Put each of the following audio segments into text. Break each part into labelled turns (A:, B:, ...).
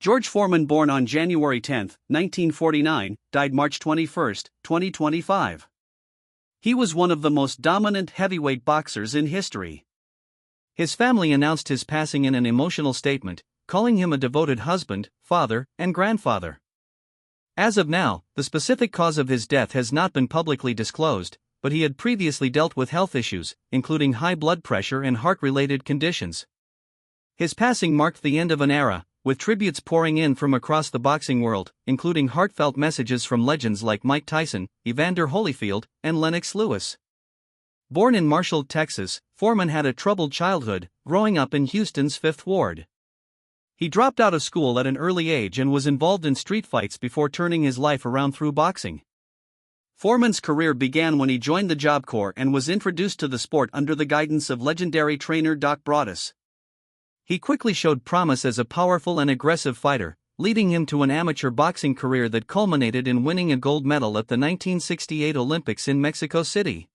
A: George Foreman, born on January 10, 1949, died March 21, 2025. He was one of the most dominant heavyweight boxers in history. His family announced his passing in an emotional statement, calling him a devoted husband, father, and grandfather. As of now, the specific cause of his death has not been publicly disclosed, but he had previously dealt with health issues, including high blood pressure and heart-related conditions. His passing marked the end of an era, with tributes pouring in from across the boxing world, including heartfelt messages from legends like Mike Tyson, Evander Holyfield, and Lennox Lewis. Born in Marshall, Texas, Foreman had a troubled childhood, growing up in Houston's Fifth Ward. He dropped out of school at an early age and was involved in street fights before turning his life around through boxing. Foreman's career began when he joined the Job Corps and was introduced to the sport under the guidance of legendary trainer Doc Broadus. He quickly showed promise as a powerful and aggressive fighter, leading him to an amateur boxing career that culminated in winning a gold medal at the 1968 Olympics in Mexico City.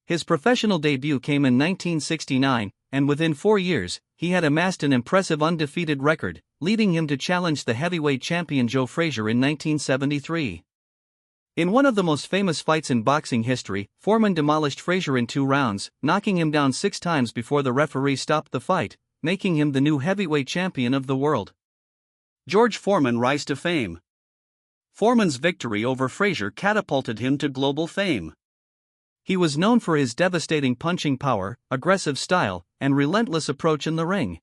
A: His professional debut came in 1969, and within 4 years, he had amassed an impressive undefeated record, leading him to challenge the heavyweight champion Joe Frazier in 1973. In one of the most famous fights in boxing history, Foreman demolished Frazier in 2 rounds, knocking him down 6 times before the referee stopped the fight, making him the new heavyweight champion of the world. George Foreman rise to fame. Foreman's victory over Frazier catapulted him to global fame. He was known for his devastating punching power, aggressive style, and relentless approach in the ring.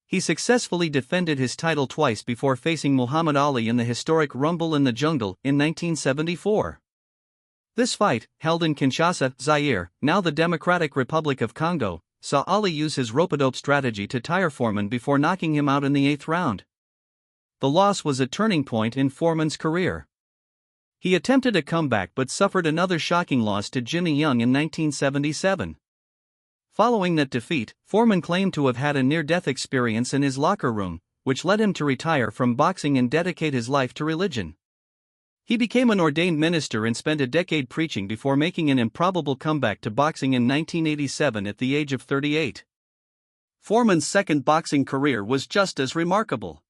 A: He successfully defended his title twice before facing Muhammad Ali in the historic Rumble in the Jungle in 1974. This fight, held in Kinshasa, Zaire, now the Democratic Republic of Congo, saw Ali use his rope-a-dope strategy to tire Foreman before knocking him out in the 8th round. The loss was a turning point in Foreman's career. He attempted a comeback but suffered another shocking loss to Jimmy Young in 1977. Following that defeat, Foreman claimed to have had a near-death experience in his locker room, which led him to retire from boxing and dedicate his life to religion. He became an ordained minister and spent a decade preaching before making an improbable comeback to boxing in 1987 at the age of 38. Foreman's second boxing career was just as remarkable.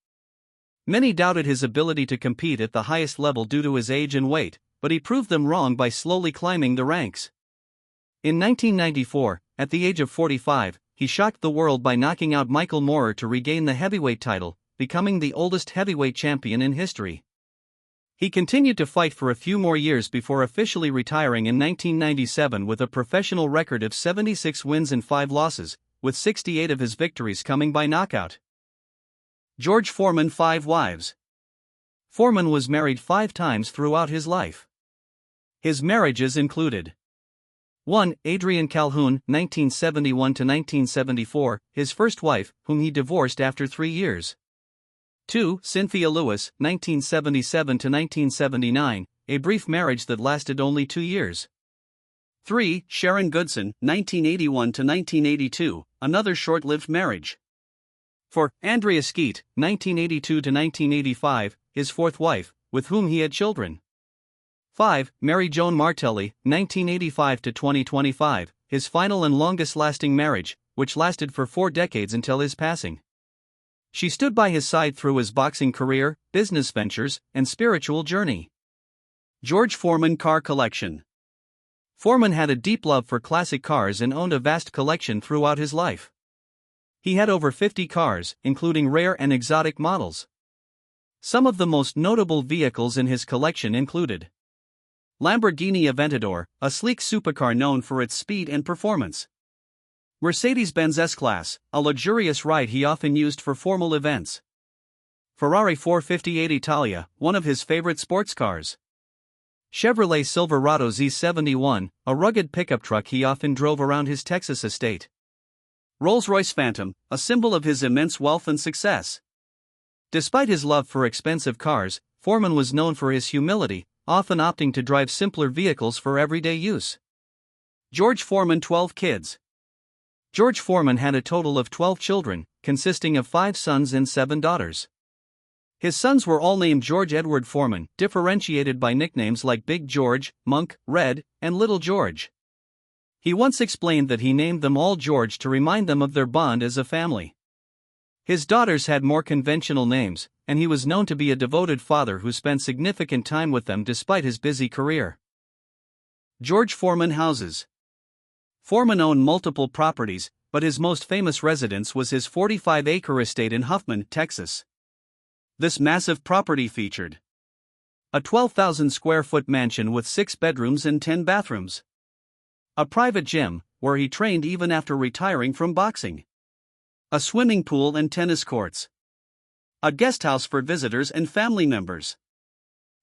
A: Many doubted his ability to compete at the highest level due to his age and weight, but he proved them wrong by slowly climbing the ranks. In 1994, at the age of 45, he shocked the world by knocking out Michael Moorer to regain the heavyweight title, becoming the oldest heavyweight champion in history. He continued to fight for a few more years before officially retiring in 1997 with a professional record of 76 wins and 5 losses, with 68 of his victories coming by knockout. George Foreman, 5 wives. Foreman was married 5 times throughout his life. His marriages included 1. Adrienne Calhoun, 1971–1974, his first wife, whom he divorced after 3 years. 2. Cynthia Lewis, 1977–1979, a brief marriage that lasted only 2 years. 3. Sharon Goodson, 1981–1982, another short-lived marriage. 4. Andrea Skeet, 1982–1985, his 4th wife, with whom he had children. 5. Mary Joan Martelli, 1985–2025, his final and longest-lasting marriage, which lasted for 4 decades until his passing. She stood by his side through his boxing career, business ventures, and spiritual journey. George Foreman car collection. Foreman had a deep love for classic cars and owned a vast collection throughout his life. He had over 50 cars, including rare and exotic models. Some of the most notable vehicles in his collection included Lamborghini Aventador, a sleek supercar known for its speed and performance. Mercedes-Benz S-Class, a luxurious ride he often used for formal events. Ferrari 458 Italia, one of his favorite sports cars. Chevrolet Silverado Z71, a rugged pickup truck he often drove around his Texas estate. Rolls-Royce Phantom, a symbol of his immense wealth and success. Despite his love for expensive cars, Foreman was known for his humility, often opting to drive simpler vehicles for everyday use. George Foreman, 12 kids. George Foreman had a total of 12 children, consisting of 5 sons and 7 daughters. His sons were all named George Edward Foreman, differentiated by nicknames like Big George, Monk, Red, and Little George. He once explained that he named them all George to remind them of their bond as a family. His daughters had more conventional names, and he was known to be a devoted father who spent significant time with them despite his busy career. George Foreman houses. Foreman owned multiple properties, but his most famous residence was his 45-acre estate in Huffman, Texas. This massive property featured a 12,000-square-foot mansion with 6 bedrooms and 10 bathrooms, a private gym, where he trained even after retiring from boxing, a swimming pool and tennis courts, a guest house for visitors and family members.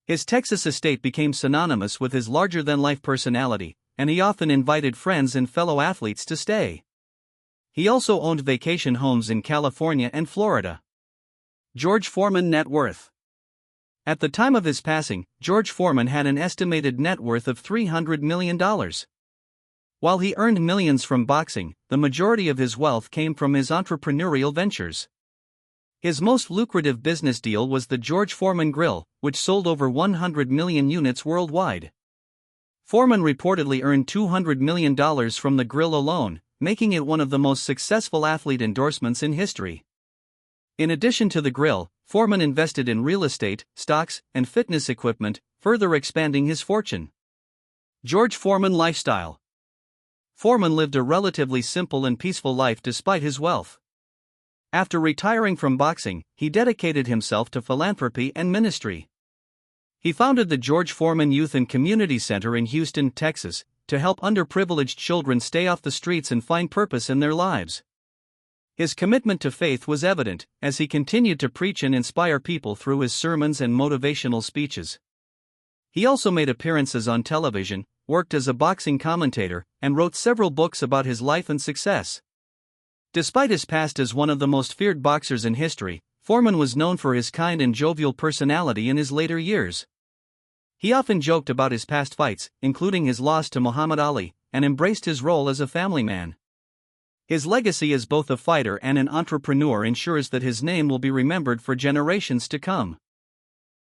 A: His Texas estate became synonymous with his larger-than-life personality, and he often invited friends and fellow athletes to stay. He also owned vacation homes in California and Florida. George Foreman net worth. At the time of his passing, George Foreman had an estimated net worth of $300 million. While he earned millions from boxing, the majority of his wealth came from his entrepreneurial ventures. His most lucrative business deal was the George Foreman Grill, which sold over 100 million units worldwide. Foreman reportedly earned $200 million from the grill alone, making it one of the most successful athlete endorsements in history. In addition to the grill, Foreman invested in real estate, stocks, and fitness equipment, further expanding his fortune. George Foreman lifestyle. Foreman lived a relatively simple and peaceful life despite his wealth. After retiring from boxing, he dedicated himself to philanthropy and ministry. He founded the George Foreman Youth and Community Center in Houston, Texas, to help underprivileged children stay off the streets and find purpose in their lives. His commitment to faith was evident, as he continued to preach and inspire people through his sermons and motivational speeches. He also made appearances on television, worked as a boxing commentator, and wrote several books about his life and success. Despite his past as one of the most feared boxers in history, Foreman was known for his kind and jovial personality in his later years. He often joked about his past fights, including his loss to Muhammad Ali, and embraced his role as a family man. His legacy as both a fighter and an entrepreneur ensures that his name will be remembered for generations to come.